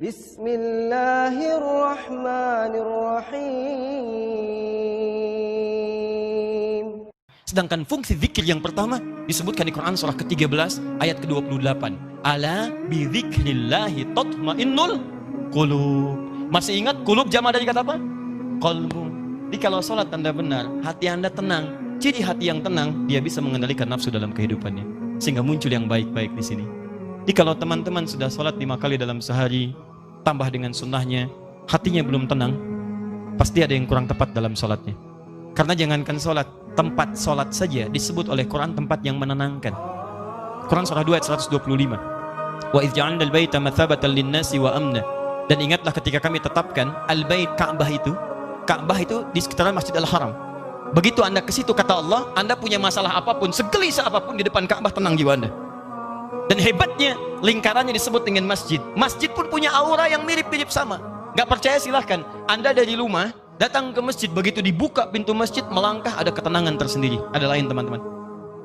Bismillahirrahmanirrahim. Sedangkan fungsi zikir yang pertama disebutkan di Quran surah ke-13 ayat ke-28. Ala bi dzikrillahi tatmainnul qulub. Masih ingat qulub jama dari kata apa? Qalbu. Jadi kalau sholat Anda benar, hati Anda tenang. Ciri hati yang tenang, dia bisa mengendalikan nafsu dalam kehidupannya. Sehingga muncul yang baik-baik di sini. Jadi kalau teman-teman sudah sholat 5 kali dalam sehari, tambah dengan sunnahnya, hatinya belum tenang, pasti ada yang kurang tepat dalam sholatnya. Karena jangankan sholat, tempat sholat saja disebut oleh Quran tempat yang menenangkan. Quran surah 2 ayat 125. Wa idh ja'alna al-baita mathabatan lin-nasi wa amna. Dan ingatlah ketika kami tetapkan al-bait Ka'bah itu di sekitaran Masjid Al-Haram. Begitu Anda ke situ kata Allah, Anda punya masalah apapun, segelisah apapun di depan Ka'bah, tenang jiwa Anda. Dan hebatnya lingkarannya disebut dengan masjid. Masjid pun punya aura yang mirip-mirip sama. Gak percaya silahkan. Anda dari rumah datang ke masjid, begitu dibuka pintu masjid, melangkah, ada ketenangan tersendiri. Ada lain teman-teman.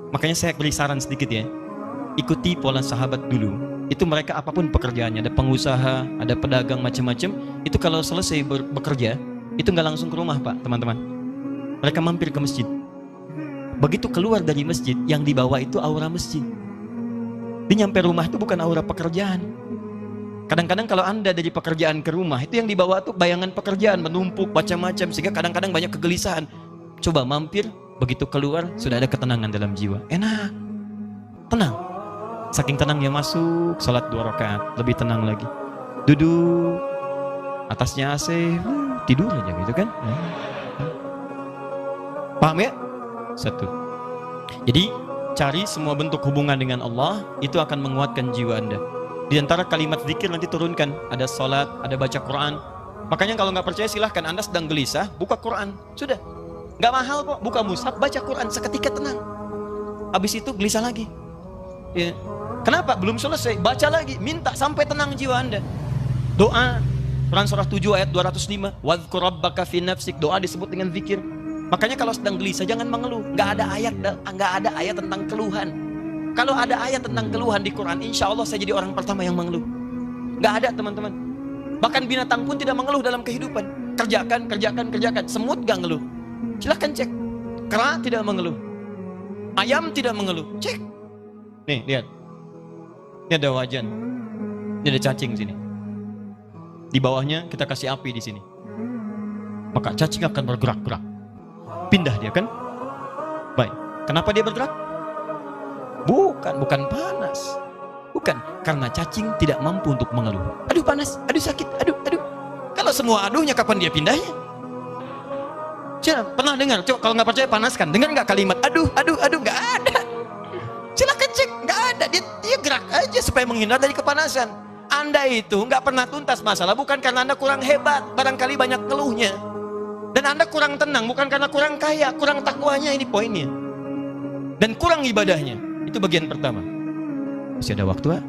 Makanya saya beri saran sedikit ya. Ikuti pola sahabat dulu. Itu mereka apapun pekerjaannya, ada pengusaha, ada pedagang macam-macam. Itu kalau selesai bekerja, itu nggak langsung ke rumah Pak, teman-teman. Mereka mampir ke masjid. Begitu keluar dari masjid, yang dibawa itu aura masjid. Dia nyampe rumah itu bukan aura pekerjaan. Kadang-kadang kalau Anda dari pekerjaan ke rumah, itu yang dibawa tuh bayangan pekerjaan, menumpuk macam-macam, sehingga kadang-kadang banyak kegelisahan. Coba mampir, begitu keluar, sudah ada ketenangan dalam jiwa. Enak, tenang. Saking tenangnya masuk, sholat 2 rakaat, lebih tenang lagi. Duduk, atasnya AC, tidur aja gitu kan. Paham ya? Satu. Jadi, cari semua bentuk hubungan dengan Allah, itu akan menguatkan jiwa Anda. Di antara kalimat zikir nanti turunkan, ada sholat, ada baca Quran. Makanya kalau nggak percaya silahkan, Anda sedang gelisah, buka Quran. Sudah, nggak mahal kok, buka mushaf, baca Quran, seketika tenang. Habis itu gelisah lagi. Ya. Kenapa? Belum selesai, baca lagi, minta sampai tenang jiwa Anda. Doa, Quran surah 7 ayat 205, wadhkur rabbaka fi nafsik, doa disebut dengan zikir. Makanya kalau sedang gelisah jangan mengeluh. Nggak ada ayat tentang keluhan. Kalau ada ayat tentang keluhan di Quran, insya Allah saya jadi orang pertama yang mengeluh. Nggak ada teman-teman. Bahkan binatang pun tidak mengeluh dalam kehidupan. Kerjakan. Semut nggak ngeluh. Silahkan cek. Kera tidak mengeluh. Ayam tidak mengeluh. Cek. Nih lihat. Ini ada wajan. Ini ada cacing sini. Di bawahnya kita kasih api di sini. Maka cacing akan bergerak-gerak. Pindah dia kan? Baik. Kenapa dia bergerak? Bukan panas. Bukan, karena cacing tidak mampu untuk mengeluh. Aduh panas, aduh sakit, aduh. Kalau semua aduhnya kapan dia pindahnya? Coba pernah dengar? Coba kalau nggak percaya panaskan. Dengar nggak kalimat aduh, nggak ada. Silakan cek, nggak ada. Dia gerak aja supaya menghindar dari kepanasan. Anda itu nggak pernah tuntas masalah bukan karena Anda kurang hebat, barangkali banyak keluhnya. Dan Anda kurang tenang bukan karena kurang kaya, kurang takwanya, ini poinnya. Dan kurang ibadahnya. Itu bagian pertama. Masih ada waktu, Pak?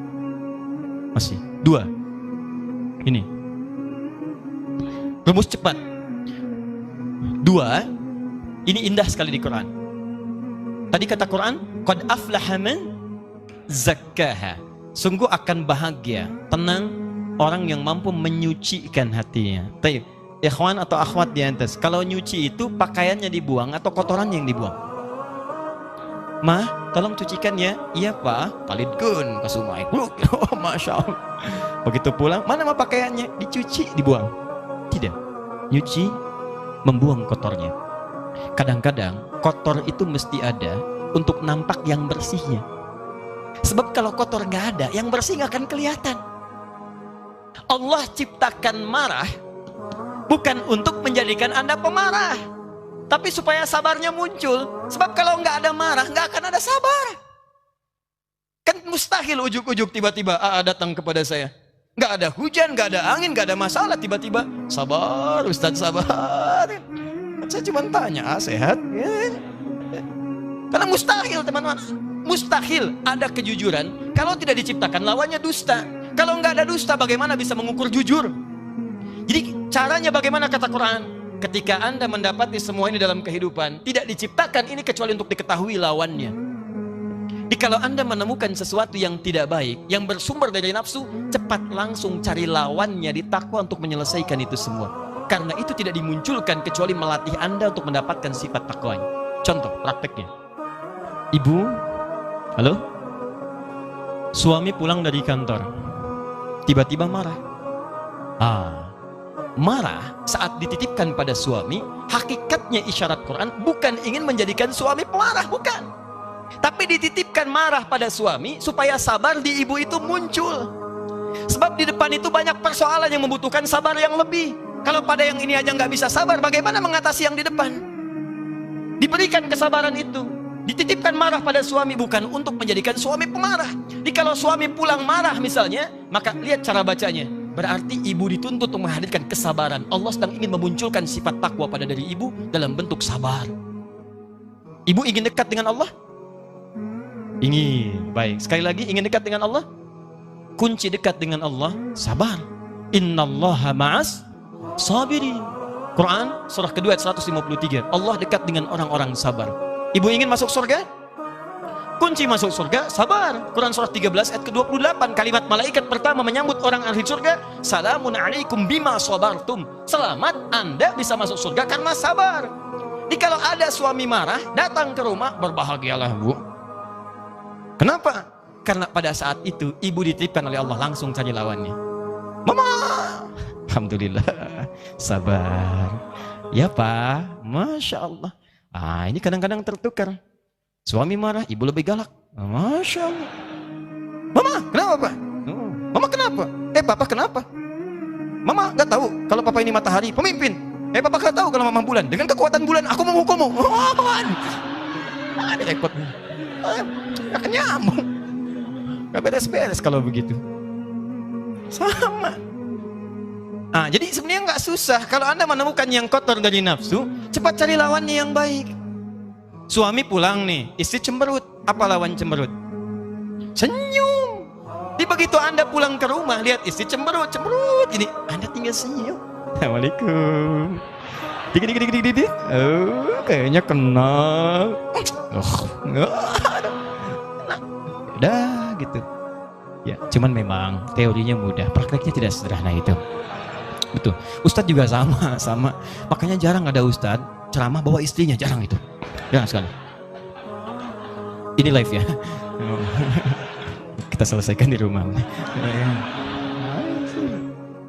Masih. 2. Ini. Rumus cepat. 2. Ini indah sekali di Quran. Tadi kata Quran, qad aflaha man zakkaha. Sungguh akan bahagia, tenang orang yang mampu menyucikan hatinya. Baik, ikhwan atau akhwat di atas, kalau nyuci itu pakaiannya dibuang atau kotorannya yang dibuang? Mah, tolong cucikan ya. Iya Pak, palidgun ke sungai. Oh, Masya Allah. Begitu pulang, mana mah pakaiannya? Dicuci, dibuang? Tidak. Nyuci, membuang kotornya. Kadang-kadang kotor itu mesti ada untuk nampak yang bersihnya. Sebab kalau kotor nggak ada, yang bersih nggak akan kelihatan. Allah ciptakan marah bukan untuk menjadikan Anda pemarah, tapi supaya sabarnya muncul. Sebab kalau nggak ada marah, nggak akan ada sabar. Kan mustahil ujuk-ujuk tiba-tiba datang kepada saya. Nggak ada hujan, nggak ada angin, nggak ada masalah, tiba-tiba sabar Ustadz, sabar. Saya cuma tanya, sehat? Karena mustahil teman-teman, mustahil ada kejujuran kalau tidak diciptakan lawannya dusta. Kalau nggak ada dusta, bagaimana bisa mengukur jujur? Jadi caranya bagaimana kata Quran? Ketika Anda mendapati semua ini dalam kehidupan, tidak diciptakan ini kecuali untuk diketahui lawannya. Kalau Anda menemukan sesuatu yang tidak baik, yang bersumber dari nafsu, cepat langsung cari lawannya di takwa untuk menyelesaikan itu semua. Karena itu tidak dimunculkan kecuali melatih Anda untuk mendapatkan sifat takwanya. Contoh prakteknya. Ibu, halo? Suami pulang dari kantor, tiba-tiba marah. Marah saat dititipkan pada suami, hakikatnya isyarat Quran bukan ingin menjadikan suami pemarah, bukan. Tapi dititipkan marah pada suami supaya sabar di ibu itu muncul. Sebab di depan itu banyak persoalan yang membutuhkan sabar yang lebih. Kalau pada yang ini aja nggak bisa sabar, bagaimana mengatasi yang di depan? Diberikan kesabaran itu. Dititipkan marah pada suami bukan untuk menjadikan suami pemarah. Jadi kalau suami pulang marah misalnya, maka lihat cara bacanya. Berarti ibu dituntut untuk menghadirkan kesabaran. Allah sedang ingin memunculkan sifat takwa pada diri ibu dalam bentuk sabar. Ibu ingin dekat dengan Allah? Ingin. Baik, sekali lagi, ingin dekat dengan Allah? Kunci dekat dengan Allah, sabar. Innallaha ma'as sabirin. Quran surah kedua ayat 153. Allah dekat dengan orang-orang sabar. Ibu ingin masuk surga? Kunci masuk surga, sabar. Quran surah 13 ayat ke-28. Kalimat malaikat pertama menyambut orang ahli surga, salamun alaikum bima sabartum. Selamat, Anda bisa masuk surga karena sabar. Jadi kalau ada suami marah, datang ke rumah, berbahagialah bu. Kenapa? Karena pada saat itu ibu dititipkan oleh Allah, langsung cari lawannya. Mama, alhamdulillah, sabar. Ya Pak, Masya Allah. Ini kadang-kadang tertukar. Suami marah, ibu lebih galak. Masya Allah. Mama, kenapa Pak? Mama kenapa? Papa kenapa? Mama gak tahu kalau Papa ini matahari, pemimpin. Papa gak tahu kalau Mama bulan. Dengan kekuatan bulan, aku menghukummu. Ada repot. Gak nyambung. Gak beres-beres kalau begitu. Sama. Jadi sebenarnya gak susah. Kalau Anda menemukan yang kotor dari nafsu, cepat cari lawannya yang baik. Suami pulang nih, istri cemberut. Apa lawan cemberut? Senyum. Jadi begitu Anda pulang ke rumah, lihat istri cemberut. Ini Anda tinggal senyum. Assalamualaikum. Dik. Kayaknya kenal. Udah gitu. Ya, cuman memang teorinya mudah, prakteknya tidak sederhana itu. Betul. Ustadz juga sama. Makanya jarang ada ustadz ceramah bawa istrinya, jarang itu. Jarang sekali. Ini live ya. Kita selesaikan di rumah.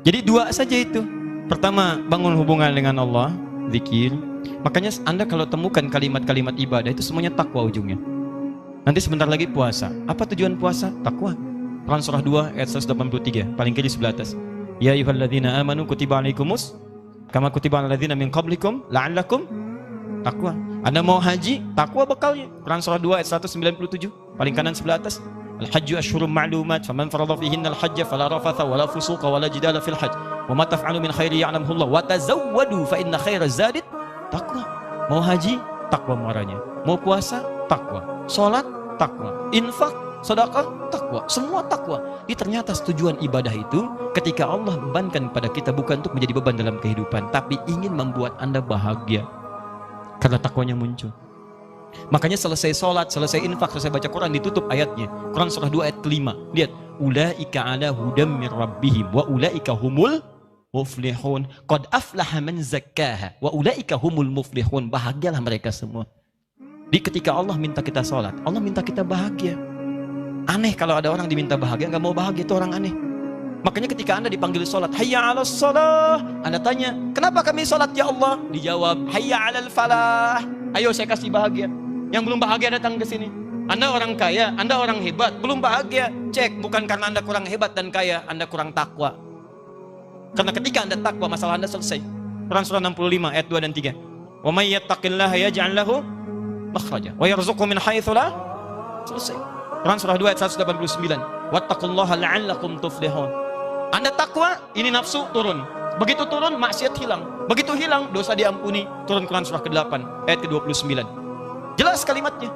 Jadi dua saja itu. Pertama, bangun hubungan dengan Allah, zikir. Makanya Anda kalau temukan kalimat-kalimat ibadah itu semuanya takwa ujungnya. Nanti sebentar lagi puasa. Apa tujuan puasa? Takwa. Quran surah 2 ayat 183, paling kiri sebelah atas. Ya ayyuhalladzina amanu kutiba alaikumus kama kutiba alal ladzina min qablikum la'allakum takwa. Anda mau haji, takwa bekalnya. Quran surah 2 ayat 197, paling kanan sebelah atas. Al-hajju asyhurum ma'lumat faman farada fihinna al-hajja fala rafatha wala fusuqa wala jidala fil hajj wa ma taf'alu min khairi ya'lamhu Allah wa tazawwadu fa inna khairaz zadi taqwa. Mau haji, takwa muaranya. Mau puasa, takwa. Salat, takwa. Infak, sedekah, takwa. Semua takwa. Jadi ternyata tujuan ibadah itu ketika Allah bebankan pada kita bukan untuk menjadi beban dalam kehidupan, tapi ingin membuat Anda bahagia karena takwanya muncul. Makanya selesai sholat, selesai infak, selesai baca Quran, ditutup ayatnya. Quran surah 2 ayat ke-5. Lihat, ulaika ala hudam min rabbihim wa ulaika humul muflihun. Qad aflaha man zakkaha wa ulaika humul muflihun. Bahagialah mereka semua. Di ketika Allah minta kita sholat, Allah minta kita bahagia. Aneh kalau ada orang diminta bahagia nggak mau bahagia, itu orang aneh. Makanya ketika Anda dipanggil sholat, hayya 'alas shalah, Anda tanya, kenapa kami sholat ya Allah? Dijawab, hayya 'alal falah. Ayo saya kasih bahagia. Yang belum bahagia datang ke sini. Anda orang kaya, Anda orang hebat, belum bahagia. Cek, bukan karena Anda kurang hebat dan kaya, Anda kurang takwa. Karena ketika Anda takwa, masalah Anda selesai. Quran surah 65 ayat 2 dan 3. Wa may yattaqillaha yaj'al lahu makhraja wa yarzuqhu min haitsu la. Selesai. Quran surah 2 ayat 189. Wattaqullaha la'allakum tuflihun. Anda takwa, ini nafsu turun. Begitu turun, maksiat hilang. Begitu hilang, dosa diampuni. Turun Quran surah ke-8 ayat ke-29. Jelas kalimatnya.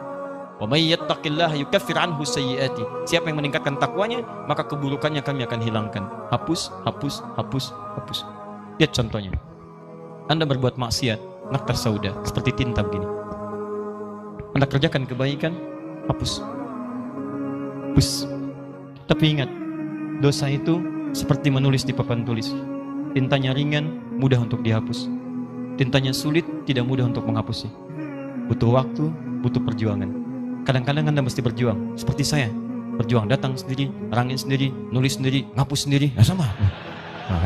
Wa may yattaqillaha yukaffir anhu sayyiati. Siapa yang meningkatkan takwanya, maka keburukannya kami akan hilangkan. Hapus. Lihat contohnya. Anda berbuat maksiat, naktar sauda, seperti tinta begini. Anda kerjakan kebaikan, hapus. Bus. Tapi ingat, dosa itu seperti menulis di papan tulis. Tintanya ringan, mudah untuk dihapus. Tintanya sulit, tidak mudah untuk menghapusnya. Butuh waktu, butuh perjuangan. Kadang-kadang Anda mesti berjuang, seperti saya. Berjuang, datang sendiri, rangin sendiri, nulis sendiri, ngapus sendiri. Nah, sama. Nah,